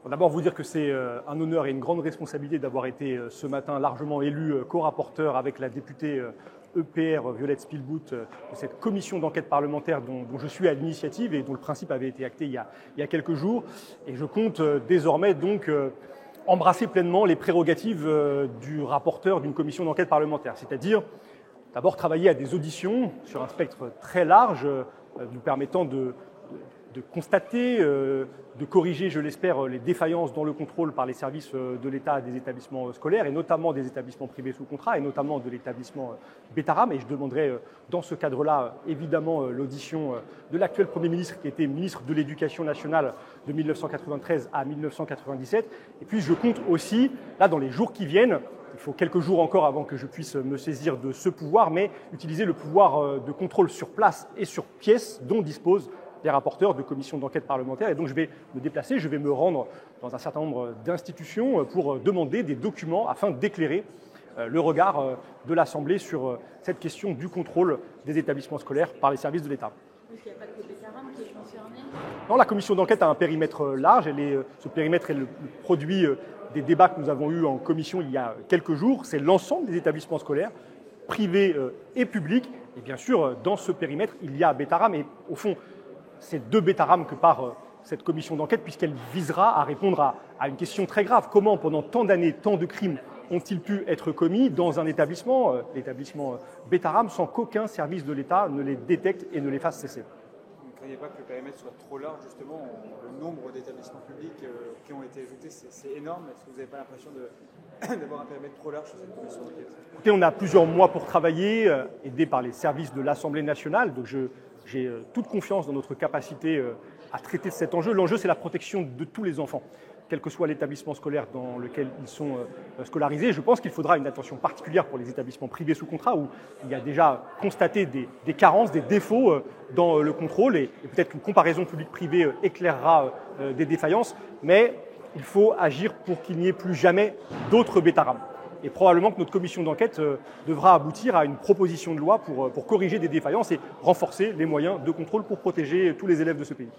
D'abord, vous dire que c'est un honneur et une grande responsabilité d'avoir été ce matin largement élu co-rapporteur avec la députée EPR Violette Spilbout de cette commission d'enquête parlementaire dont je suis à l'initiative et dont le principe avait été acté il y a quelques jours. Et je compte désormais donc embrasser pleinement les prérogatives du rapporteur d'une commission d'enquête parlementaire, c'est-à-dire d'abord travailler à des auditions sur un spectre très large, nous permettant de constater, de corriger, je l'espère, les défaillances dans le contrôle par les services de l'État des établissements scolaires, et notamment des établissements privés sous contrat, et notamment de l'établissement Betaram. Et je demanderai dans ce cadre-là, évidemment, l'audition de l'actuel Premier ministre, qui était ministre de l'Éducation nationale de 1993 à 1997. Et puis je compte aussi, là, dans les jours qui viennent, il faut quelques jours encore avant que je puisse me saisir de ce pouvoir, mais utiliser le pouvoir de contrôle sur place et sur pièce dont disposent les rapporteurs de commissions d'enquête parlementaire. Et donc je vais me déplacer, je vais me rendre dans un certain nombre d'institutions pour demander des documents afin d'éclairer le regard de l'Assemblée sur cette question du contrôle des établissements scolaires par les services de l'État. Est-ce qu'il n'y a pas que Betaram qui est concerné ? Non, la commission d'enquête a un périmètre large. Ce périmètre est le produit des débats que nous avons eus en commission il y a quelques jours. C'est l'ensemble des établissements scolaires, privés et publics. Et bien sûr, dans ce périmètre, il y a Betaram. Et au fond, c'est de Betaram que part cette commission d'enquête, puisqu'elle visera à répondre à une question très grave. Comment, pendant tant d'années, tant de crimes ont-ils pu être commis dans un établissement, l'établissement Betaram, sans qu'aucun service de l'État ne les détecte et ne les fasse cesser ? Vous ne croyez pas que le périmètre soit trop large, justement? Le nombre d'établissements publics qui ont été ajoutés, c'est énorme. Est-ce que vous n'avez pas l'impression d'avoir un périmètre trop large sur cette commission d'enquête? Écoutez, on a plusieurs mois pour travailler, aidés par les services de l'Assemblée nationale. Donc j'ai toute confiance dans notre capacité à traiter de cet enjeu. L'enjeu, c'est la protection de tous les enfants, quel que soit l'établissement scolaire dans lequel ils sont scolarisés. Je pense qu'il faudra une attention particulière pour les établissements privés sous contrat, où il y a déjà constaté des carences, des défauts dans le contrôle, et peut-être qu'une comparaison publique-privée éclairera des défaillances, mais il faut agir pour qu'il n'y ait plus jamais d'autres Betaram. Et probablement que notre commission d'enquête devra aboutir à une proposition de loi pour corriger des défaillances et renforcer les moyens de contrôle pour protéger tous les élèves de ce pays.